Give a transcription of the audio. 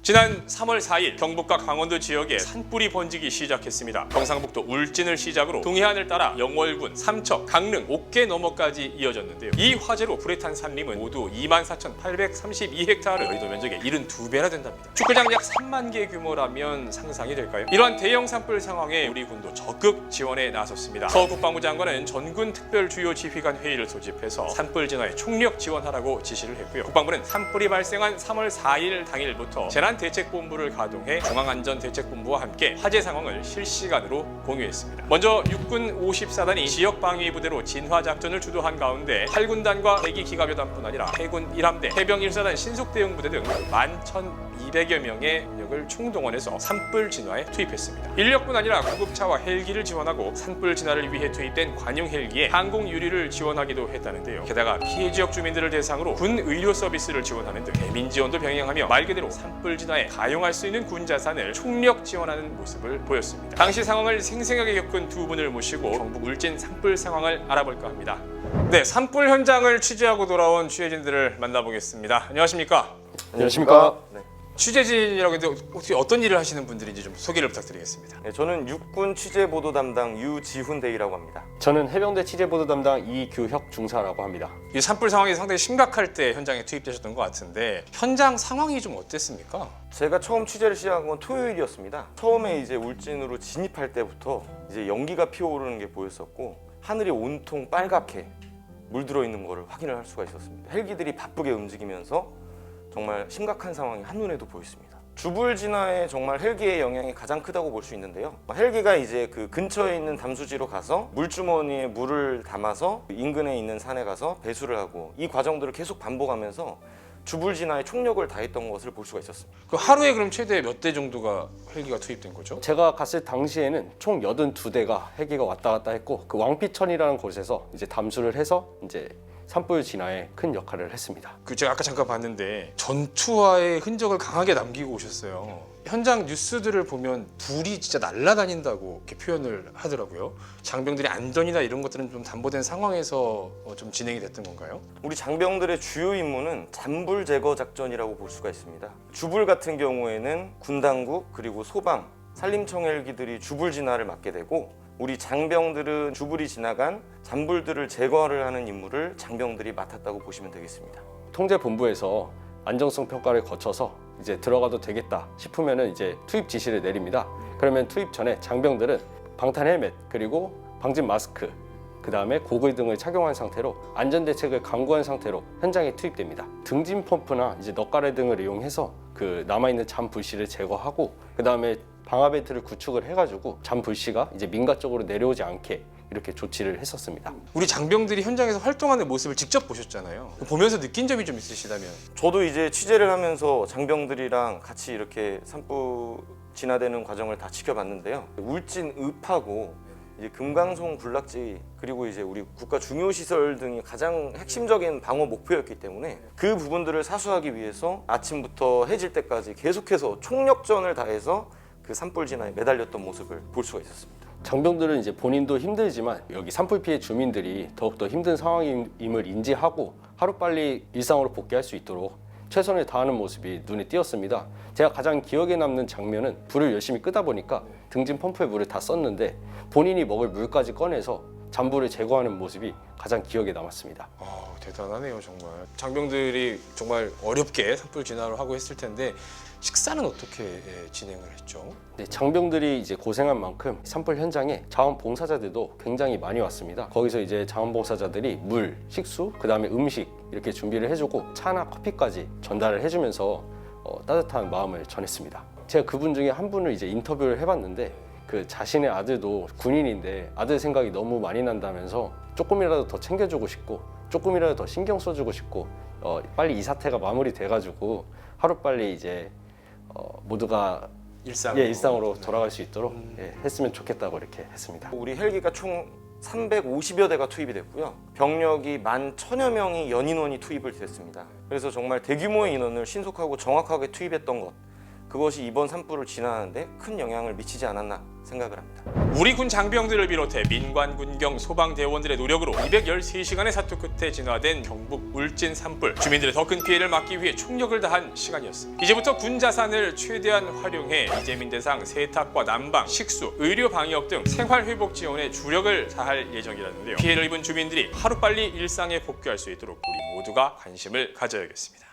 지난 3월 4일 경북과 강원도 지역에 산불이 번지기 시작했습니다. 경상북도 울진을 시작으로 동해안을 따라 영월군, 삼척, 강릉, 옥계 너머까지 이어졌는데요. 이 화재로 불에 탄 산림은 모두 24,832헥타르, 여의도 면적의 72배나 된답니다. 축구장 약 3만 개 규모라면 상상이 될까요? 이러한 대형 산불 상황에 우리 군도 적극 지원에 나섰습니다. 서 국방부 장관은 전군 특별 주요 지휘관 회의를 소집해서 산불 진화에 총력 지원하라고 지시를 했고요. 국방부는 산불이 발생한 3월 4일 당일부터 재난대책본부를 가동해 중앙안전대책본부와 함께 화재 상황을 실시간으로 공유했습니다. 먼저 육군 54단이 지역방위부대로 진화작전을 주도한 가운데 8군단과 대기기갑여단뿐 아니라 해군 1함대, 해병 1사단 신속대응부대 등 11,200여 명의 인력을 총동원해서 산불 진화에 투입했습니다. 인력뿐 아니라 구급차와 헬기를 지원하고 산불 진화를 위해 투입된 관용 헬기에 항공 유리를 지원하기도 했다는데요. 게다가 피해 지역 주민들을 대상으로 군 의료 서비스를 지원하는 등 대민 지원도 병행하며 말 그대로 산불 진화에 가용할 수 있는 군 자산을 총력 지원하는 모습을 보였습니다. 당시 상황을 생생하게 겪은 두 분을 모시고 경북 울진 산불 상황을 알아볼까 합니다. 네, 산불 현장을 취재하고 돌아온 취재진들을 만나보겠습니다. 안녕하십니까? 안녕하십니까? 네. 취재진이라고 했는데 혹시 어떤 일을 하시는 분들인지 좀 소개를 부탁드리겠습니다. 네, 저는 육군 취재보도 담당 유지훈 대위라고 합니다. 저는 해병대 취재보도 담당 이규혁 중사라고 합니다. 이 산불 상황이 상당히 심각할 때 현장에 투입되셨던 것 같은데 현장 상황이 좀 어땠습니까? 제가 처음 취재를 시작한 건 토요일이었습니다. 처음에 이제 울진으로 진입할 때부터 이제 연기가 피어오르는 게 보였었고 하늘이 온통 빨갛게 물들어 있는 거를 확인을 할 수가 있었습니다. 헬기들이 바쁘게 움직이면서 정말 심각한 상황이 한눈에도 보였습니다. 주불 진화에 정말 헬기의 영향이 가장 크다고 볼 수 있는데요. 헬기가 이제 그 근처에 있는 담수지로 가서 물주머니에 물을 담아서 인근에 있는 산에 가서 배수를 하고 이 과정들을 계속 반복하면서 주불 진화에 총력을 다했던 것을 볼 수가 있었습니다. 그 하루에 그럼 최대 몇 대 정도가 헬기가 투입된 거죠? 제가 갔을 당시에는 총 82대가 헬기가 왔다 갔다 했고 그 왕피천이라는 곳에서 이제 담수를 해서 이제 산불 진화에 큰 역할을 했습니다. 그 제가 아까 잠깐 봤는데 전투화의 흔적을 강하게 남기고 오셨어요. 현장 뉴스들을 보면 불이 진짜 날아다닌다고 이렇게 표현을 하더라고요. 장병들의 안전이나 이런 것들은 좀 담보된 상황에서 좀 진행이 됐던 건가요? 우리 장병들의 주요 임무는 잔불 제거 작전이라고 볼 수가 있습니다. 주불 같은 경우에는 군당국 그리고 소방, 산림청 헬기들이 주불 진화를 맡게 되고 우리 장병들은 주불이 지나간 잔불들을 제거를 하는 임무를 장병들이 맡았다고 보시면 되겠습니다. 통제본부에서 안정성 평가를 거쳐서 이제 들어가도 되겠다 싶으면은 이제 투입 지시를 내립니다. 그러면 투입 전에 장병들은 방탄 헬멧 그리고 방진 마스크 그 다음에 고글 등을 착용한 상태로 안전대책을 강구한 상태로 현장에 투입됩니다. 등진 펌프나 이제 넛가래 등을 이용해서 그 남아있는 잔 불씨를 제거하고 그 다음에 방화 벨트를 구축을 해가지고 잔 불씨가 이제 민가 쪽으로 내려오지 않게 이렇게 조치를 했었습니다. 우리 장병들이 현장에서 활동하는 모습을 직접 보셨잖아요. 보면서 느낀 점이 좀 있으시다면? 저도 이제 취재를 하면서 장병들이랑 같이 이렇게 산불 진화되는 과정을 다 지켜봤는데요. 울진 읍하고 이제 금강송 군락지 그리고 이제 우리 국가 중요시설 등이 가장 핵심적인 방어 목표였기 때문에 그 부분들을 사수하기 위해서 아침부터 해질 때까지 계속해서 총력전을 다해서 그 산불 진화에 매달렸던 모습을 볼 수가 있었습니다. 장병들은 이제 본인도 힘들지만 여기 산불 피해 주민들이 더욱더 힘든 상황임을 인지하고 하루빨리 일상으로 복귀할 수 있도록 최선을 다하는 모습이 눈에 띄었습니다. 제가 가장 기억에 남는 장면은 불을 열심히 끄다 보니까 등진 펌프에 물을 다 썼는데 본인이 먹을 물까지 꺼내서 잔불을 제거하는 모습이 가장 기억에 남았습니다. 대단하네요 정말. 장병들이 정말 어렵게 산불 진화를 하고 했을 텐데 식사는 어떻게 진행을 했죠? 네, 장병들이 이제 고생한 만큼 산불 현장에 자원봉사자들도 굉장히 많이 왔습니다. 거기서 이제 자원봉사자들이 물, 식수, 그 다음에 음식 이렇게 준비를 해주고 차나 커피까지 전달을 해주면서 따뜻한 마음을 전했습니다. 제가 그분 중에 한 분을 이제 인터뷰를 해봤는데 그 자신의 아들도 군인인데 아들 생각이 너무 많이 난다면서 조금이라도 더 챙겨주고 싶고 조금이라도 더 신경 써주고 싶고 빨리 이 사태가 마무리돼가지고 하루빨리 이제 모두가 일상으로 돌아갈 수 있도록 했으면 좋겠다고 이렇게 했습니다. 우리 헬기가 총 350여 대가 투입이 됐고요. 병력이 11,000여 명이 연인원이 투입을 됐습니다. 그래서 정말 대규모의 인원을 신속하고 정확하게 투입했던 것 그것이 이번 산불을 진화하는데 큰 영향을 미치지 않았나 생각을 합니다. 우리 군 장병들을 비롯해 민관, 군경, 소방대원들의 노력으로 213시간의 사투 끝에 진화된 경북 울진 산불. 주민들의 더 큰 피해를 막기 위해 총력을 다한 시간이었습니다. 이제부터 군 자산을 최대한 활용해 이재민 대상 세탁과 난방, 식수, 의료 방역 등 생활 회복 지원에 주력을 다할 예정이라는데요. 피해를 입은 주민들이 하루빨리 일상에 복귀할 수 있도록 우리 모두가 관심을 가져야겠습니다.